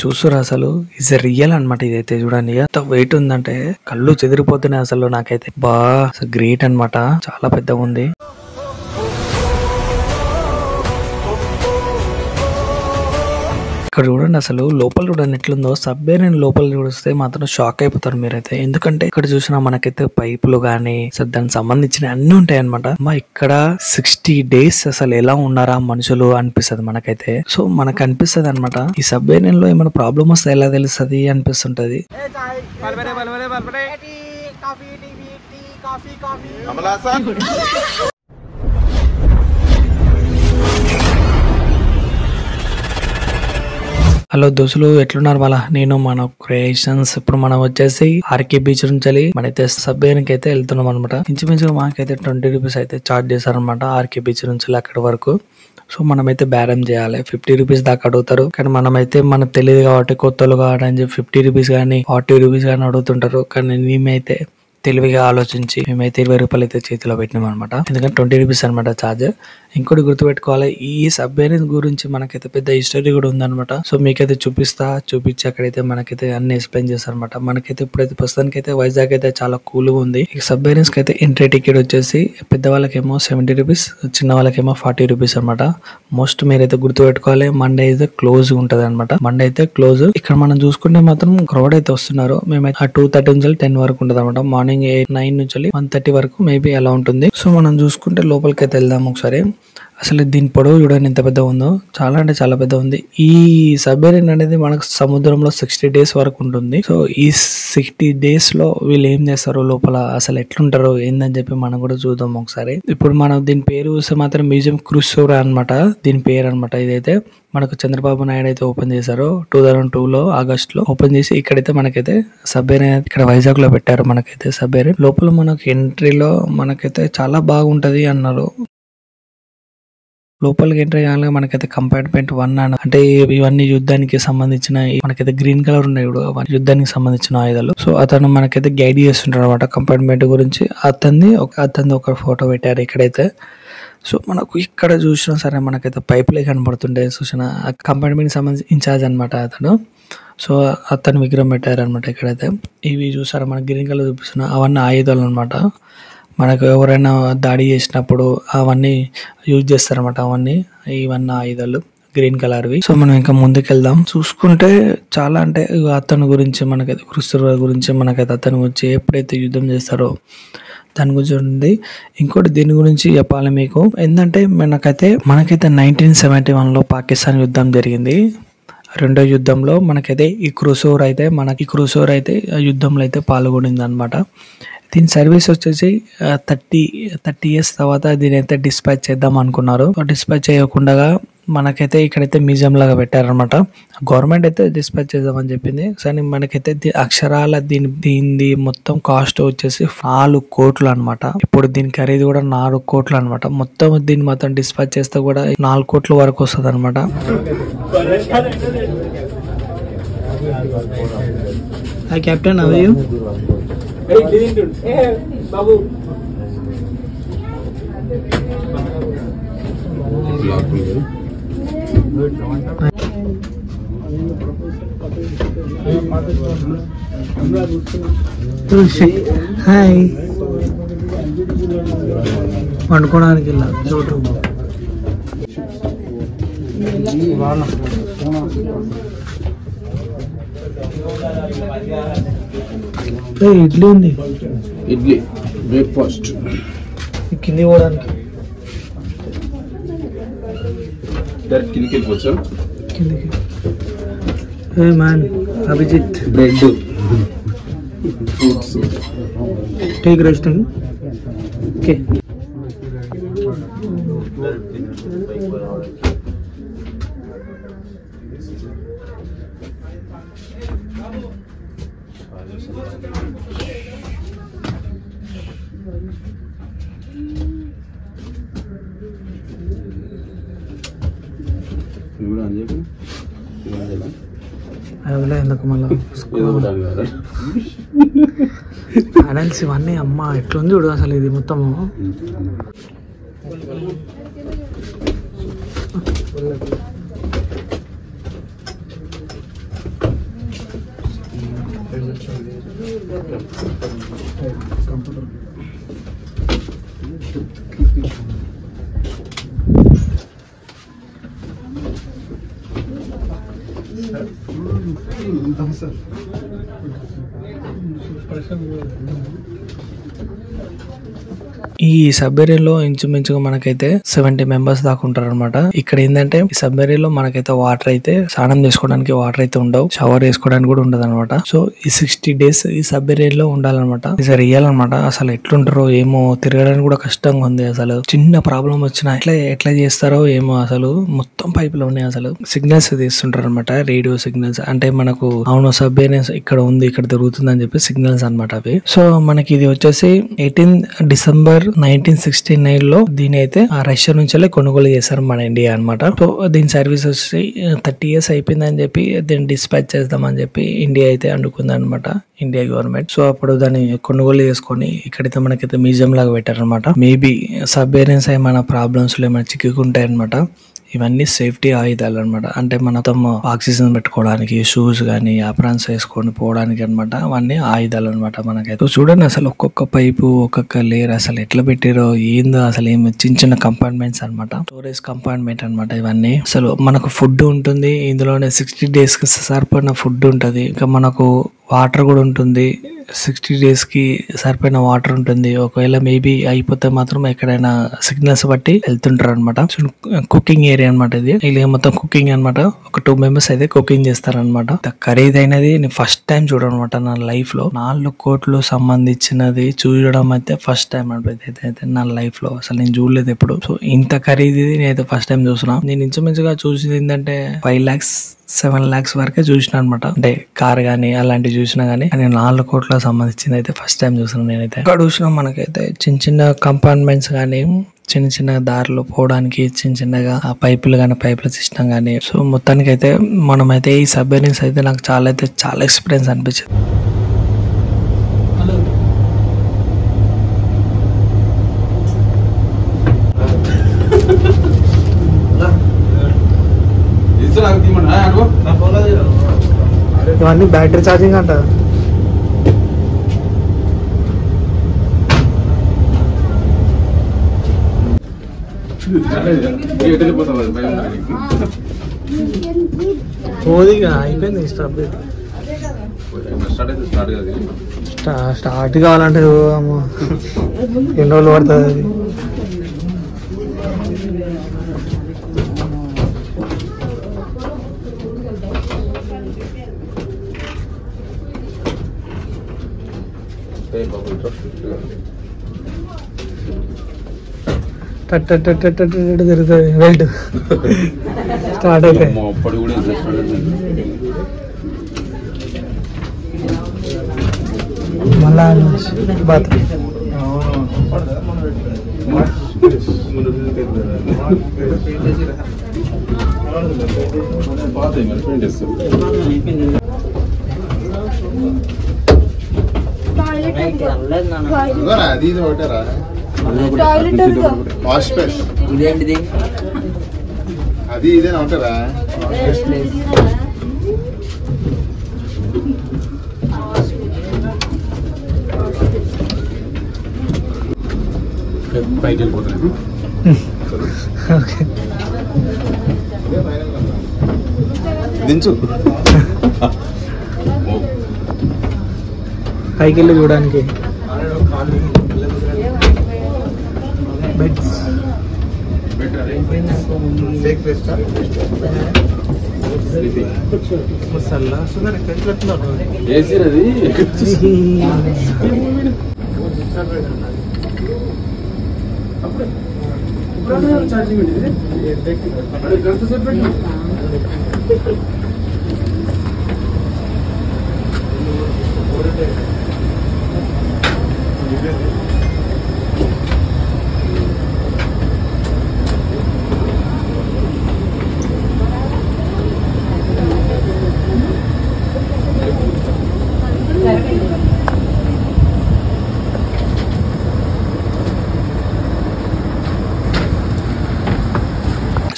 చూస్తురు అసలు is real అన్నమాట. ఇదైతే చూడండి ఎంత వెయిట్ ఉందంటే కళ్ళు చెదిరిపోతున్నాయి అసలు. నాకైతే గ్రేట్ అన్నమాట, చాలా పెద్దగా ఉంది. ఇక్కడ చూడండి అసలు లోపల చూడండి ఎట్లుందో. సబ్మెరీన్ లోపల చూస్తే మాత్రం షాక్ అయిపోతారు మీరైతే. ఎందుకంటే ఇక్కడ చూసినా మనకైతే పైపులు గానీ దానికి సంబంధించిన అన్ని ఉంటాయి అనమాట. ఇక్కడ 60 days అసలు ఎలా ఉన్నారా మనుషులు అనిపిస్తుంది మనకైతే. సో మనకు అనిపిస్తుంది అనమాట ఈ సబ్మెరీన్ లో ఏమైనా ప్రాబ్లమ్ వస్తే ఎలా తెలుస్తుంది అనిపిస్తుంటది. హలో దోస్తులు, ఎట్లున్నారు వాళ్ళ? నేను మన క్రియేషన్స్. ఇప్పుడు మనం వచ్చేసి ఆర్కే బీచ్ నుంచి మనైతే సబ్మెరీన్ అయితే వెళ్తున్నాం అనమాట. ఇంచుమించు మాకైతే 20 రూపీస్ అయితే చార్జ్ చేశారనమాట ఆర్కే బీచ్ నుంచి అక్కడి వరకు. సో మనమైతే బేరం చేయాలి. 50 రూపీస్ దాకా అడుగుతారు, కానీ మనమైతే మనకు తెలియదు కాబట్టి కొత్తలు కావడానికి 50 రూపీస్ కానీ 40 రూపీస్ కానీ అడుగుతుంటారు. కానీ మేమైతే తెలివిగా ఆలోచించి మేమైతే 20 రూపాయలు అయితే చేతిలో పెట్టినాం అనమాట. ఎందుకంటే 20 రూపీస్ అనమాట ఛార్జ్. ఇంకోటి గుర్తుపెట్టుకోవాలి, ఈ సబ్మెరీన్ గురించి మనకైతే పెద్ద హిస్టరీ కూడా ఉందన్నమాట. సో మీకైతే చూపించి అక్కడైతే మనకైతే అన్ని ఎక్స్ప్లెయిన్ చేస్తారు అనమాట. మనకైతే ఇప్పుడైతే ప్రస్తుతానికి అయితే వైజాగ్ అయితే చాలా కూల్గా ఉంది. ఈ సబ్మెరీన్స్ కి అయితే ఎంట్రీ టికెట్ వచ్చేసి పెద్దవాళ్ళకేమో 70 రూపీస్, చిన్న వాళ్ళకేమో 40 రూపీస్ అనమాట. మోస్ట్ మీరైతే గుర్తుపెట్టుకోవాలి, మండే అయితే క్లోజ్ ఉంటది అనమాట. మండే అయితే క్లోజ్. ఇక్కడ మనం చూసుకుంటే మాత్రం క్రౌడ్ అయితే వస్తున్నారు. మేమైతే 2:30 నుంచి 10 వరకు ఉంటది అనమాట. మార్నింగ్ 9 నుంచి 1:30 వరకు మేబీ అలా ఉంటుంది. సో మనం చూసుకుంటే లోపలికి అయితే వెళ్దాం ఒకసారి. అసలు దీని పొడవు చూడండి ఎంత పెద్ద ఉందో, చాలా అంటే చాలా పెద్ద ఉంది. ఈ సబ్మెరీన్ అనేది మనకు సముద్రంలో 60 days వరకు ఉంటుంది. సో ఈ 60 days లో వీళ్ళు ఏం చేస్తారు లోపల, అసలు ఎట్లుంటారో ఏందని చెప్పి మనం కూడా చూద్దాం ఒకసారి. ఇప్పుడు మనం దీని పేరు చూస్తే మాత్రం మ్యూజియం క్రూసోరా అనమాట దీని పేరు అనమాట. ఇదైతే మనకు చంద్రబాబు నాయుడు అయితే ఓపెన్ చేశారు 2002లో ఆగస్ట్ లో ఓపెన్ చేసి ఇక్కడైతే మనకైతే సబ్మెరీన్ ఇక్కడ వైజాగ్ లో పెట్టారు. మనకైతే సబ్మెరీన్ లోపల మనకు ఎంట్రీలో మనకైతే చాలా బాగుంటది అన్నారు. లోపలికి ఎంట్రీ కాగానే మనకైతే కంపార్ట్మెంట్ 1 అంటే ఇవన్నీ యుద్ధానికి సంబంధించిన మనకైతే గ్రీన్ కలర్ ఉన్నాయి ఇప్పుడు యుద్ధానికి సంబంధించిన ఆయుధాలు. సో అతను మనకైతే గైడ్ చేస్తుంటారు అనమాట కంపార్ట్మెంట్ గురించి. అతన్ని ఒక ఫోటో పెట్టారు ఇక్కడైతే. సో మనకు ఇక్కడ చూసినా సరే మనకైతే పైపులే కనబడుతుండే. చూసిన కంపార్ట్మెంట్ సంబంధించి ఇన్ఛార్జ్ అనమాట అతను. సో అతను విగ్రహం పెట్టారు అనమాట ఇక్కడైతే. ఇవి చూసారా మనకి గ్రీన్ కలర్ చూపిస్తున్నా, అవన్నీ ఆయుధాలు అనమాట. మనకు ఎవరైనా దాడి చేసినప్పుడు అవన్నీ యూజ్ చేస్తారన్నమాట. ఇవన్నీ ఆయుధాలు గ్రీన్ కలర్వి. సో మనం ఇంకా ముందుకెళ్దాం. చూసుకుంటే చాలా అంటే అతని గురించి మనకైతే క్రూసోరా గురించి మనకైతే అతని గురించి ఎప్పుడైతే యుద్ధం చేస్తారో దాని గురించి ఉంది. ఇంకోటి దీని గురించి చెప్పాలి మీకు ఏంటంటే మనకైతే 1971లో పాకిస్తాన్ యుద్ధం జరిగింది. రెండో యుద్ధంలో మనకైతే ఈ క్రూసోరా అయితే యుద్ధంలో అయితే పాల్గొనింది అనమాట. దీని సర్వీస్ వచ్చేసి 30 years తర్వాత దీని అయితే డిస్పాచ్ చేద్దాం అనుకున్నారు. డిస్పాచ్ చేయకుండా మనకైతే ఇక్కడైతే మ్యూజియం లాగా పెట్టారనమాట. గవర్నమెంట్ అయితే డిస్పాచ్ చేద్దామని చెప్పింది, కానీ మనకైతే అక్షరాల దీని మొత్తం కాస్ట్ వచ్చేసి 4 కోట్లు అనమాట. ఇప్పుడు దీని ఖరీదు కూడా 4 కోట్లు అనమాట. దీన్ని మొత్తం డిస్పాచ్ చేస్తే కూడా 4 కోట్ల వరకు వస్తుంది అనమాట. Hi captain, how are you? బాబు హాయ్, వండుకోవడానికి వెళ్ళా చూడు. ఇడ్లీ ఉంది, ఇడ్లీ బ్రేక్ఫాస్ట్ కింది పోవడానికి. కిందికి వెళ్ళిపోవచ్చా? కిందికి. Hey man, Abhijit bread fruits take resting. Okay, ఎందుకు మళ్ళీ ప్యానల్స్ ఇవన్నీ అమ్మ ఎట్లుంది చూడు అసలు. ఇది మొత్తము ఈ సబ్మెరీన్ లో ఇంచుమించుగా మనకైతే 70 మెంబర్స్ దాకా ఉంటారు అనమాట. ఇక్కడ ఏంటంటే ఈ సబ్మెరీన్ లో మనకైతే వాటర్ అయితే స్నానం చేసుకోవడానికి వాటర్ అయితే ఉండవు, షవర్ వేసుకోవడానికి కూడా ఉండదు అనమాట. సో ఈ 60 days ఈ సబ్మెరీన్ లో ఉండాలన్నమాట. ఇది రియల్ అనమాట. అసలు ఎట్లుంటారో ఏమో, తిరగడానికి కూడా కష్టంగా ఉంది. అసలు చిన్న ప్రాబ్లం వచ్చినా ఎట్లా చేస్తారో ఏమో. అసలు మొత్తం పైపులు ఉన్నాయి. అసలు సిగ్నల్స్ తీస్తుంటారు అనమాట, రేడియో సిగ్నల్స్. అంటే మనకు అవును సబ్మెరీన్ ఇక్కడ ఉంది, ఇక్కడ తిరుగుతుంది అని చెప్పి సిగ్నల్స్ అనమాట అవి. సో మనకి ఇది వచ్చేసి 18 December 1969 లో దీని అయితే ఆ రష్యా నుంచి కొనుగోలు చేశారు మన ఇండియా అనమాట. సో దీని సర్వీస్ వచ్చి 30 years అయిపోయిందని చెప్పి దీన్ని డిస్పాచ్ చేద్దామని చెప్పి ఇండియా అయితే అనుకుంది అనమాట, ఇండియా గవర్నమెంట్. సో అప్పుడు దాన్ని కొనుగోలు చేసుకొని ఇక్కడైతే మనకైతే మ్యూజియం లాగా పెట్టారనమాట. మేబీ సబ్మెరీన్స్ ఏమైనా ప్రాబ్లమ్స్ ఏమైనా చిక్కుకుంటాయి అనమాట. ఇవన్నీ సేఫ్టీ ఆయుధాలు అనమాట. అంటే మొత్తం ఆక్సిజన్ పెట్టుకోవడానికి, షూస్ గానీ అప్రాన్స్ వేసుకొని పోవడానికి అనమాట. అవన్నీ ఆయుధాలు అనమాట మనకైతే. చూడండి అసలు ఒక్కొక్క పైపు, ఒక్కొక్క లేయర్ అసలు ఎట్లా పెట్టారో ఏందో. అసలు ఏమి చిన్న కంపార్ట్మెంట్స్ అనమాట, స్టోరేజ్ కంపార్ట్మెంట్ అనమాట ఇవన్నీ. అసలు మనకు ఫుడ్ ఉంటుంది ఇందులోనే, 60 days కి సరిపడిన ఫుడ్ ఉంటది. ఇంకా మనకు వాటర్ కూడా ఉంటుంది, 60 days కి సరిపోయిన వాటర్ ఉంటుంది. ఒకవేళ మేబీ అయిపోతే మాత్రం ఎక్కడైనా సిగ్నల్స్ బట్టి వెళ్తుంటారు అనమాట. కుకింగ్ ఏరియా అనమాట ఇది. ఇలా మొత్తం కుకింగ్ అనమాట. ఒక 2 members అయితే కుకింగ్ చేస్తారనమాట. ఖరీదైనది నేను ఫస్ట్ టైం చూడడం అనమాట నా లైఫ్ లో. 4 కోట్లు సంబంధించినది చూడడం అయితే ఫస్ట్ టైం అనమాట నా లైఫ్ లో. అసలు నేను చూడలేదు ఎప్పుడు. సో ఇంత ఖరీదు నేనైతే ఫస్ట్ టైం చూస్తున్నా. నేను ఇంచుమించుగా చూసింది ఏంటంటే 5 lakhs 7 lakhs వరకే చూసిన అనమాట. అంటే కార్ గానీ అలాంటివి చూసినా గానీ, 4 కోట్ల సంబంధించింది అయితే ఫస్ట్ టైం చూసిన నేనైతే. ఇక్కడ చూసినా మనకైతే చిన్న కంపార్ట్మెంట్స్ గానీ, చిన్న దారిలో పోవడానికి చిన్నగా ఆ పైపులు గానీ, పైపుల సిస్టమ్ గానీ. సో మొత్తానికి అయితే మనమైతే ఈ సబ్మెరీన్స్ అయితే నాకు చాలా ఎక్స్పీరియన్స్ అనిపించింది. ఇవన్నీ బ్యాటరీ ఛార్జింగ్ అంట. పోదిగా అయిపోయింది. స్టార్ట్ కావాలంటే ఎన్ని రోజులు పడుతుంది అది. తిరుగుతుంది వెల్ట్ స్టార్ట్ అయితే. మళ్ళా బాత్రూమ్ అది ఒకటేరా వాష్ స్పేస్. ఇదేంటిది? అది ఇదేనా ఉంటారా? పైకి వెళ్ళిపోతాను. దించు పైకి వెళ్ళి చూడడానికి. బెడ్స్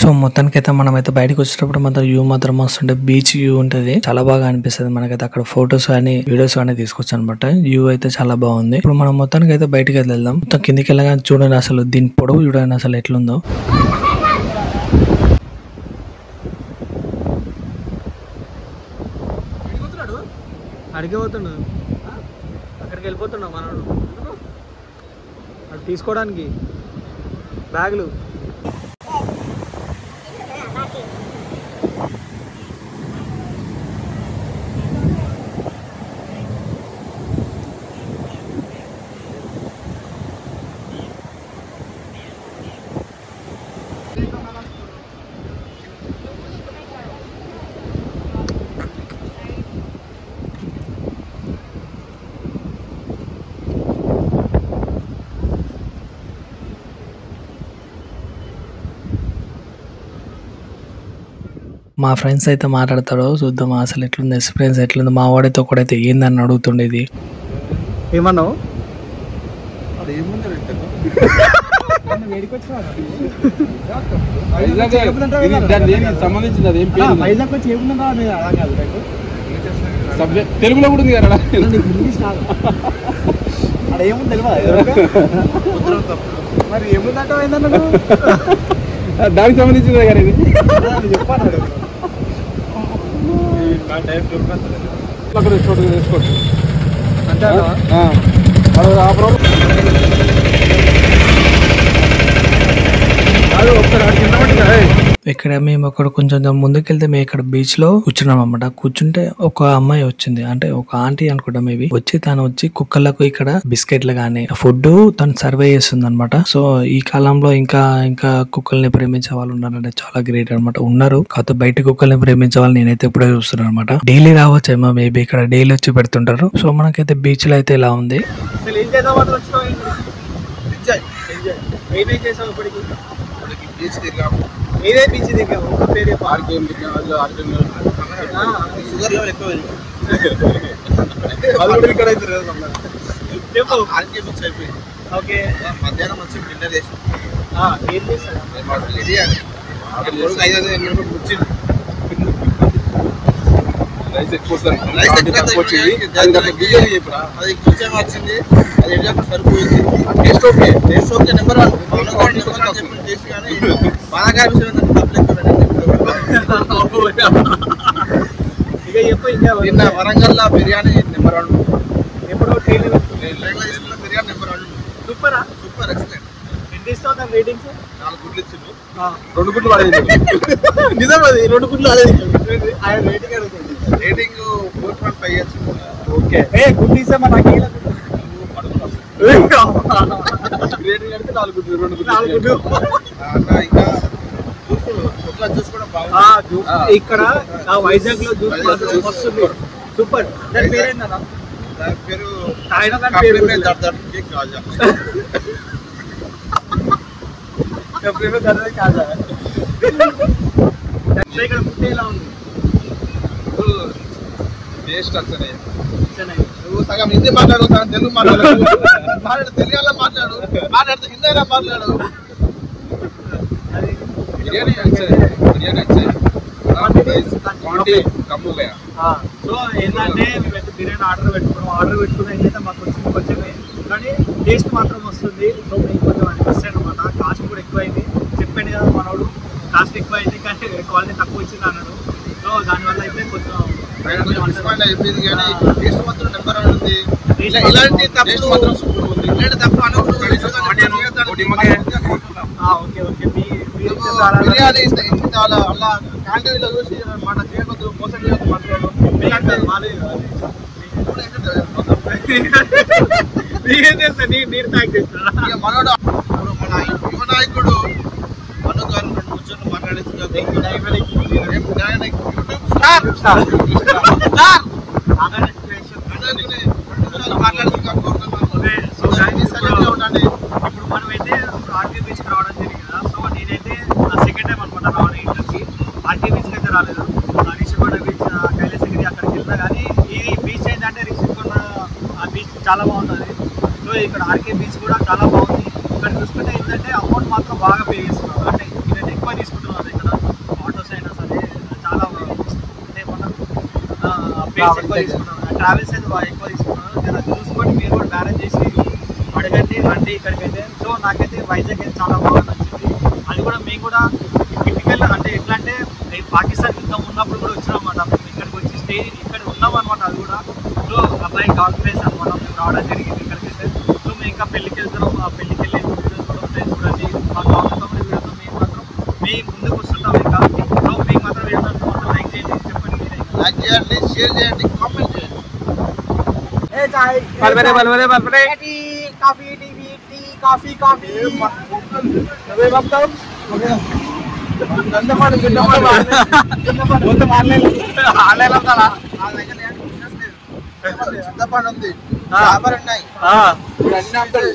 సో మొత్తానికి అయితే మనం అయితే బయటకు వచ్చేటప్పుడు మాత్రం వ్యూ మాత్రం వస్తుంటే బీచ్ వ్యూ ఉంటది, చాలా బాగా అనిపిస్తుంది మనకైతే. అక్కడ ఫొటోస్ కానీ వీడియోస్ కానీ తీసుకొచ్చు అనమాట. వ్యూ అయితే చాలా బాగుంది. ఇప్పుడు మనం మొత్తానికి అయితే బయటకి వెళ్దాం. మొత్తం కిందికి వెళ్ళగానే చూడండి అసలు దీని పొడవు చూడండి అసలు ఎట్లుందో. అడిగే పోతున్నాడు, అక్కడికి వెళ్ళిపోతున్నావు మనోడు అది తీసుకోవడానికి బ్యాగులు. మా ఫ్రెండ్స్ అయితే మాట్లాడతాడు, చూద్దాం అసలు ఎట్లుంది ఎక్స్పీరియన్స్ ఎట్లుంది. మా వాడైతే ఒకడైతే ఏందని అడుగుతుండేది. ఏమన్నావు? సంబంధించింది అది వైజాగ్ వచ్చి తెలుగులో కూడా ఉంది కదా. అక్కడ ఏముంది తెలియదు మరి ఏముందంటే ఏందన్నా దానికి సంబంధించింది కానీ ఇది చెప్పాను. అక్కడ తీసుకోవచ్చు అంటే ఇక్కడ మేము అక్కడ కొంచెం ముందుకెళ్తే మేము ఇక్కడ బీచ్ లో కూర్చున్నాం అన్నమాట. కూర్చుంటే ఒక అమ్మాయి వచ్చింది, అంటే ఒక ఆంటీ అనుకుంటా మేబీ. తను వచ్చి కుక్కలకు ఇక్కడ బిస్కెట్లు గానీ ఫుడ్ తను సర్వే చేస్తుంది అనమాట. సో ఈ కాలంలో ఇంకా ఇంకా కుక్కల్ని ప్రేమించే వాళ్ళు ఉన్నారంటే చాలా గ్రేట్ అనమాట. ఉన్నారు కాకపోతే బయట కుక్కల్ని ప్రేమించే వాళ్ళు నేనైతే ఎప్పుడే చూస్తున్నాను అనమాట. డైలీ రావచ్చేమో మేబీ, ఇక్కడ డైలీ వచ్చి పెడుతుంటారు. సో మనకైతే బీచ్ లో అయితే ఇలా ఉంది. ఏదే బీచ్ దిగాము, ఒక పేరు షుగర్ లెవెల్ ఎక్కువ ఓకే. మధ్యాహ్నం వచ్చి డిన్నర్ చేసి ఏం చేస్తాను బిర్యానీ 5,000 వచ్చింది. రైస్ ఎక్కువ వచ్చింది, బిర్యానీ చెప్పరా అది కొంచెం వచ్చింది. అది ఎట్లా సరిపోయింది. Taste okay, taste okay. Number 1 taste కానీ బాగా నిన్న వరంగల్ బిర్యానీ నెంబర్ 1. ఎప్పుడు తీసుకున్న బిర్యానీ నెంబర్ 1. సూపరా? Super excellent. ఎంత ఇస్తావు రేటింగ్స్? 4 గుడ్లు ఇచ్చిండు, 2 గుడ్లు పడేది. నిజం అది 2 గుడ్లు అదే రేటింగ్ అడుగుతుంది. Rating 4.5 years. ఓకే. గుడ్ ఇస్తే మన రేటింగ్ అంటే 4 గుడ్లు, 2 గుడ్లు. ఇంకా జ్యూస్ కూడా బాగుంది ఇక్కడ వైజాగ్ లో. జ్యూస్ మాత్రం వస్తుంది సూపర్. దాని పేరేందన్నా? దాని పేరు కాజా. ఇక్కడ ఫుడ్ ఎలా ఉంది? టేస్ట్ వస్తున్నాయి. నువ్వు సగం హిందీ మాట్లాడు, సగం తెలుగు మాట్లాడు. తెలుగులో మాట్లాడితే హిందీలో మాట్లాడు. బిర్యానీ సో ఏంటంటే మేమైతే బిర్యానీ ఆర్డర్ పెట్టుకున్నాం ఏంటంటే మాకు వచ్చింది కొంచెమే, కానీ టేస్ట్ మాత్రం వస్తుంది. సో మీకు కొంచెం అనిపిస్తాయి అనమాట. కాస్ట్ కూడా ఎక్కువైంది, చెప్పండి కదా మనోడు. కాస్ట్ ఎక్కువైంది కానీ క్వాలిటీ తక్కువ వచ్చింది అన్నాడు. సో దానివల్ల అయితే కొంచెం అయిపోయింది, కానీ టేస్ట్ మాత్రం నెంబర్ 1 ఉంది. ఇలాంటి తప్పు మాత్రం సూపర్ ఉంది. ఇలాంటి తప్పు అనకూడదు. Okay okay. బిర్యానీ చాలా అలా క్యాంటీన్లో చూసి మాట చేయకూడదు, మోసం చేయకూడదు మాట్లాడు. మనోడు మన యువ నాయకుడు మను గారు కూర్చొని మాట్లాడేసి మాట్లాడుతుంది. ఇప్పుడు మనమైతే ఆర్కే బీచ్కి రావడం జరిగింది కదా. సో నేనైతే సెకండ్ టైం అనమాట రావడం ఇంటర్కి. ఆర్కే బీచ్కి అయితే రాలేదు. రిషికొండ బీచ్, కైలాసగిరి అక్కడికి వెళ్తా. కానీ ఈ బీచ్ ఏంటంటే రిషికొండ ఆ బీచ్ చాలా బాగుంటుంది. సో ఇక్కడ ఆర్కే బీచ్ కూడా చాలా బాగుంది. ఇక్కడ చూసుకుంటే ఏంటంటే అమౌంట్ మాత్రం బాగా పే చేస్తున్నారు, అంటే నేను ఎక్కువ తీసుకుంటున్నాను. స్పేస్ ఎక్కువ తీసుకున్నాను, ట్రావెల్స్ అయితే ఎక్కువ తీసుకున్నాను. జర చూసుకొని మీరు కూడా బ్యాలెన్స్ చేసి అడగండి రండి ఇక్కడికైతే. సో నాకైతే వైజాగ్ అయితే చాలా బాగా నచ్చింది. అది కూడా మేము కూడా టిపికల్ అంటే ఎట్లా అంటే పాకిస్తాన్ యుద్ధం ఉన్నప్పుడు కూడా వచ్చినాం అన్నమాట. మేము ఇక్కడికి వచ్చి స్టే ఇక్కడ ఉన్నాం అనమాట. అది కూడా సో అబ్బాయి కాన్ఫిడెన్స్ అనమాట. మేము రావడం జరిగింది ఇక్కడికైతే. సో మేము ఇంకా పెళ్ళికి వెళ్తున్నాం. ఆ పెళ్ళికి వెళ్ళే వీడియోస్ కూడా ఉంటాయి చూడండి. మా కామెంట్ వీడియోతో మేము మాత్రం మీ ముందుకు వస్తుంటాం ఇంకా. సో మీకు మాత్రం వీడియో మాత్రం లైక్ చేయండి, చెప్పండి, లైక్ చేయండి, షేర్ చేయండి, కామెంట్ చేయండి. Coffee TV tea coffee coffee చింతపండు ఉంది, చాపలు ఉన్నాయి, అన్నీ అంటాడు.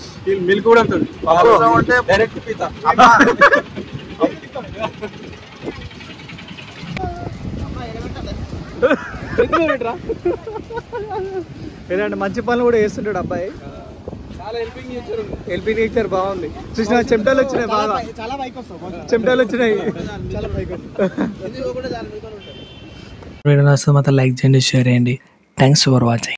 మిల్క్ కూడా అంటాడు. ఉంటే డైరెక్ట్ పీతా. ఏదంటే మంచి పనులు కూడా చేస్తుంటాడు అబ్బాయి. చాలా హెల్పింగ్ చేశారు. హెల్పింగ్ నేచర్ బాగుంది. చూసిన చెమటలు వచ్చినాయి, బాగా చాలా పైకి వస్తాం, చెమటలు వచ్చినాయి. చాలా పైకి వస్తాం. వీడియో నచ్చితే మాత్రం లైక్ చేయండి, షేర్ చేయండి. Thanks for watching.